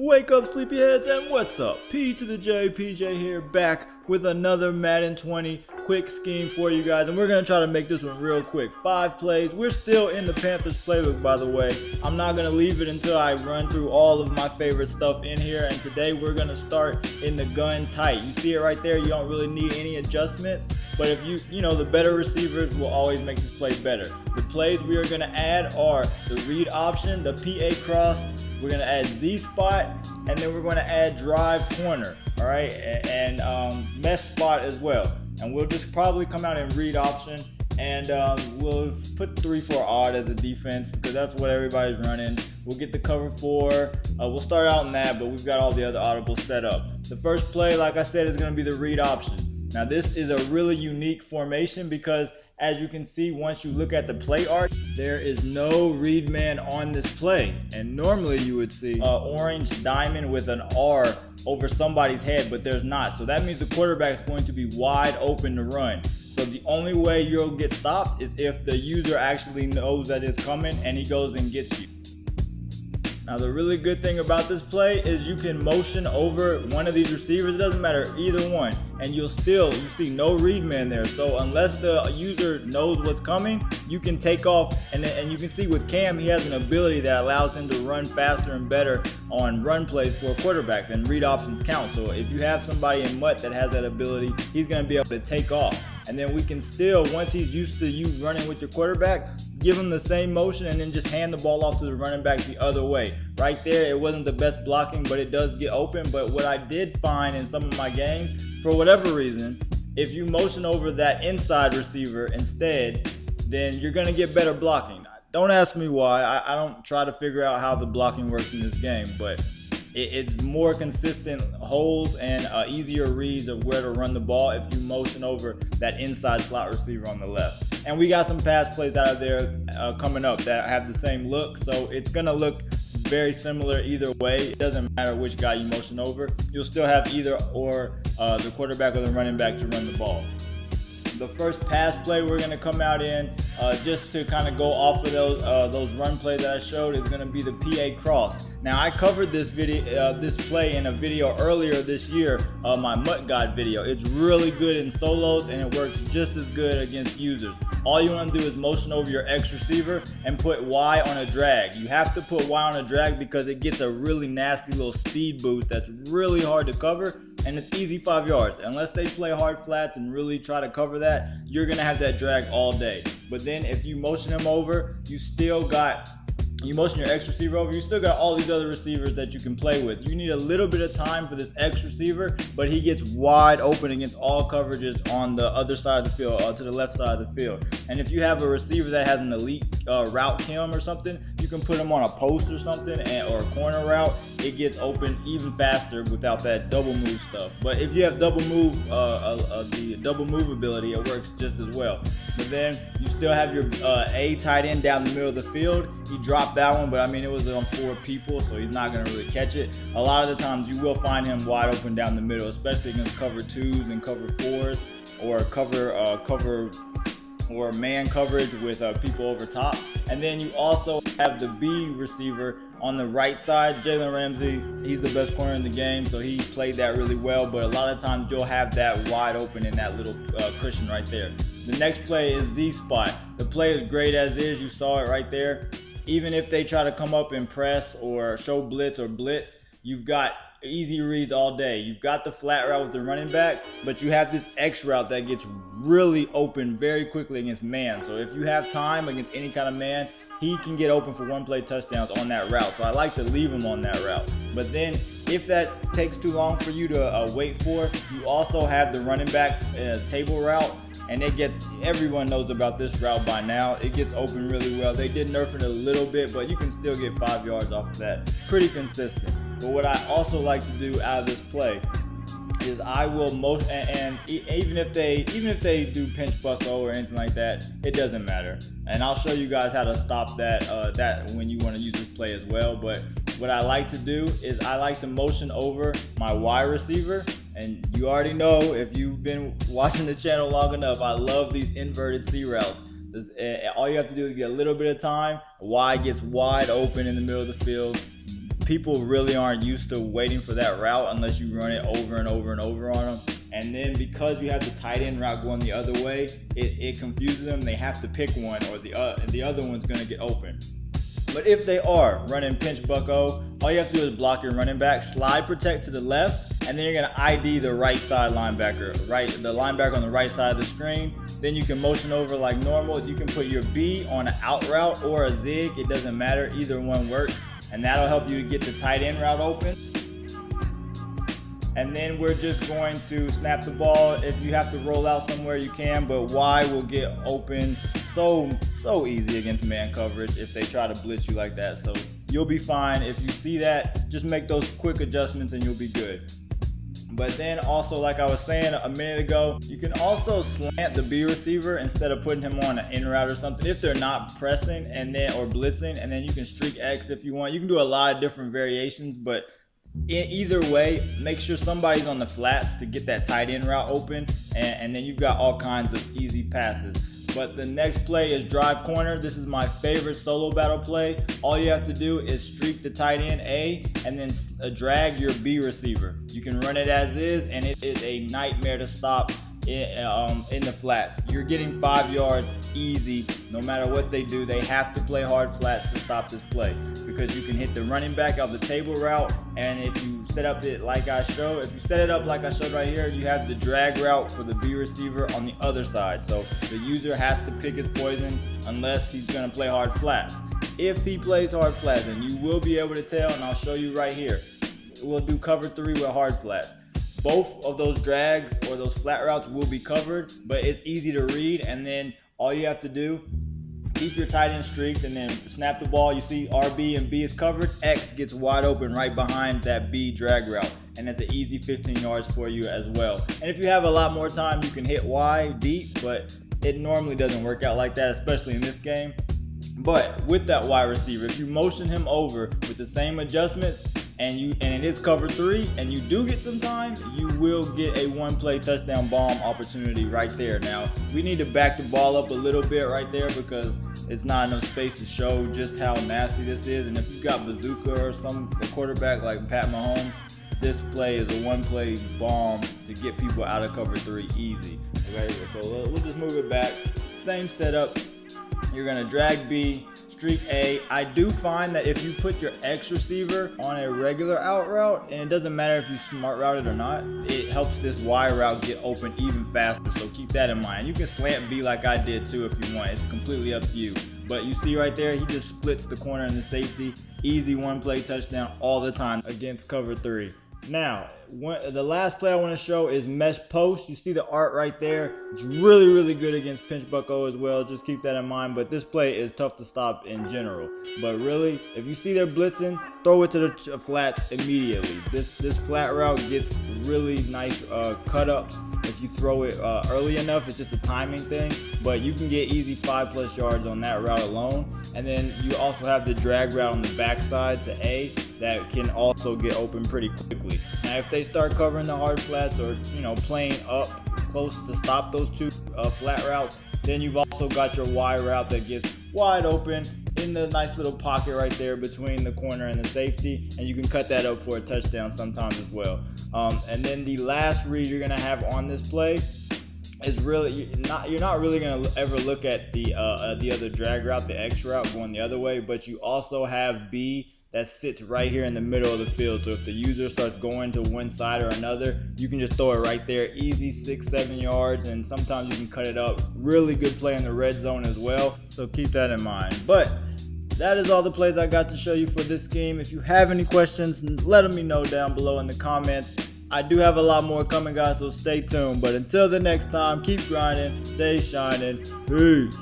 Wake up, sleepyheads, and what's up? P to the J, PJ here, back with another Madden 20 quick scheme for you guys, and we're gonna try to make this one real quick. 5 plays. We're still in the Panthers Playbook, by the way. I'm not gonna leave it until I run through all of my favorite stuff in here, and today we're gonna start in the gun tight. You see it right there. You don't really need any adjustments, but if you know, the better receivers will always make this play better. The plays we are gonna add are the read option, the PA cross. We're gonna add Z spot, and then we're gonna add drive corner, all right, and mesh spot as well. And we'll just probably come out in read option, and we'll put 3-4 odd as a defense because that's what everybody's running. We'll get the cover 4. We'll start out in that, but we've got all the other audibles set up. The first play, like I said, is gonna be the read option. Now this is a really unique formation because, as you can see, once you look at the play art, there is no read man on this play. And normally you would see an orange diamond with an R over somebody's head, but there's not. So that means the quarterback is going to be wide open to run. So the only way you'll get stopped is if the user actually knows that it's coming and he goes and gets you. Now the really good thing about this play is you can motion over one of these receivers, it doesn't matter, either one, and you see no read man there. So unless the user knows what's coming, you can take off, and you can see with Cam, he has an ability that allows him to run faster and better on run plays for quarterbacks, and read options count. So if you have somebody in MUT that has that ability, he's going to be able to take off. And then we can still, once he's used to you running with your quarterback, give him the same motion and then just hand the ball off to the running back the other way. Right there, it wasn't the best blocking, but it does get open. But what I did find in some of my games, for whatever reason, if you motion over that inside receiver instead, then you're gonna get better blocking. Don't ask me why. I don't try to figure out how the blocking works in this game, but it's more consistent holes and easier reads of where to run the ball if you motion over that inside slot receiver on the left. And we got some pass plays out of there coming up that have the same look, so it's gonna look very similar either way. It doesn't matter which guy you motion over. You'll still have either or the quarterback or the running back to run the ball. The first pass play we're gonna come out in, just to kind of go off of those run plays that I showed, is gonna be the PA cross. Now I covered this play in a video earlier this year, my MUT guide video. It's really good in solos and it works just as good against users. All you want to do is motion over your X receiver and put Y on a drag. You have to put Y on a drag because it gets a really nasty little speed boost that's really hard to cover, and it's easy 5 yards. Unless they play hard flats and really try to cover that, you're gonna have that drag all day. But then if you motion him over, you motion your X receiver over, you still got all these other receivers that you can play with. You need a little bit of time for this X receiver, but he gets wide open against all coverages on the other side of the field, to the left side of the field. And if you have a receiver that has an elite route chem or something, you can put him on a post or something, or a corner route. It gets open even faster without that double move stuff. But if you have double move, the double move ability, it works just as well. But then you still have your A tight end down the middle of the field. He dropped that one, but I mean, it was on 4 people, so he's not gonna really catch it. A lot of the times you will find him wide open down the middle, especially against cover 2s and cover 4s, or or man coverage with people over top. And then you also have the B receiver on the right side. Jalen Ramsey, he's the best corner in the game, so he played that really well, but a lot of times you'll have that wide open in that little cushion right there. The next play is Z spot. The play is great as is, you saw it right there. Even if they try to come up and press or show blitz or blitz, you've got easy reads all day. You've got the flat route with the running back, but you have this X route that gets really open very quickly against man. So if you have time against any kind of man, he can get open for 1-play touchdowns on that route. So I like to leave him on that route. But then if that takes too long for you to wait for, you also have the running back table route. And everyone knows about this route by now. It gets open really well. They did nerf it a little bit, but you can still get 5 yards off of that. Pretty consistent. But what I also like to do out of this play is I will even if they do pinch bucko or anything like that, it doesn't matter. And I'll show you guys how to stop that when you want to use this play as well. But what I like to do is I like to motion over my Y receiver. And you already know, if you've been watching the channel long enough, I love these inverted C routes. All you have to do is get a little bit of time. Y gets wide open in the middle of the field. people really aren't used to waiting for that route unless you run it over and over and over on them. And then because you have the tight end route going the other way, it confuses them. They have to pick one, or the other one's gonna get open. But if they are running pinch bucko, all you have to do is block your running back, slide protect to the left, and then you're gonna ID the right side linebacker, the linebacker on the right side of the screen. Then you can motion over like normal. You can put your B on an out route or a zig, it doesn't matter, either one works. And that'll help you get the tight end route open. And then we're just going to snap the ball. If you have to roll out somewhere, you can, but Y will get open so easy against man coverage if they try to blitz you like that. So you'll be fine. If you see that, just make those quick adjustments and you'll be good. But then also, like I was saying a minute ago, you can also slant the B receiver instead of putting him on an in route or something if they're not pressing or blitzing, and then you can streak X if you want. You can do a lot of different variations, but either way, make sure somebody's on the flats to get that tight end route open, and then you've got all kinds of easy passes. But the next play is drive corner. This is my favorite solo battle play. All you have to do is streak the tight end A and then drag your B receiver. You can run it as is, and it is a nightmare to stop in the flats. You're getting 5 yards easy no matter what they do. They have to play hard flats to stop this play, because you can hit the running back out the table route, and if you set up it like I showed, if you set it up like I showed right here, you have the drag route for the B receiver on the other side. So the user has to pick his poison unless he's gonna play hard flats. If he plays hard flats, then you will be able to tell, and I'll show you right here. We'll do cover 3 with hard flats. Both of those drags or those flat routes will be covered, but it's easy to read. And then all you have to do, keep your tight end streaked, and then snap the ball. You see RB and B is covered. X gets wide open right behind that B drag route, and that's an easy 15 yards for you as well. And if you have a lot more time, you can hit Y deep, but it normally doesn't work out like that, especially in this game. But with that wide receiver, if you motion him over with the same adjustments, and it is cover 3, and you do get some time, you will get a one-play touchdown bomb opportunity right there. Now, we need to back the ball up a little bit right there, because it's not enough space to show just how nasty this is. And if you've got bazooka or a quarterback like Pat Mahomes, this play is a one-play bomb to get people out of cover 3 easy. Okay, so we'll just move it back. Same setup. You're gonna drag B, streak A. I do find that if you put your X receiver on a regular out route, and it doesn't matter if you smart route it or not, it helps this Y route get open even faster. So keep that in mind. You can slant B like I did too if you want. It's completely up to you. But you see right there, he just splits the corner and the safety. Easy one-play touchdown all the time against cover 3. Now, the last play I want to show is mesh post. You see the art right there. It's really good against pinch bucko as well. Just keep that in mind. But this play is tough to stop in general. But really, if you see they're blitzing, throw it to the flats immediately. This flat route gets really nice cut ups if you throw it early enough. It's just a timing thing. But you can get easy 5+ yards on that route alone. And then you also have the drag route on the backside to A that can also get open pretty quickly. Now, if they start covering the hard flats, or playing up close to stop those two flat routes, then you've also got your Y route that gets wide open in the nice little pocket right there between the corner and the safety, and you can cut that up for a touchdown sometimes as well. And then the last read you're gonna have on this play is you're not really gonna ever look at the other drag route, the X route going the other way, but you also have B that sits right here in the middle of the field. So if the user starts going to one side or another, you can just throw it right there, easy 6-7 yards, and sometimes you can cut it up. Really good play in the red zone as well, so keep that in mind. But that is all the plays I got to show you for this scheme. If you have any questions, let me know down below in the comments. I do have a lot more coming, guys, so stay tuned. But until the next time, keep grinding, stay shining, peace.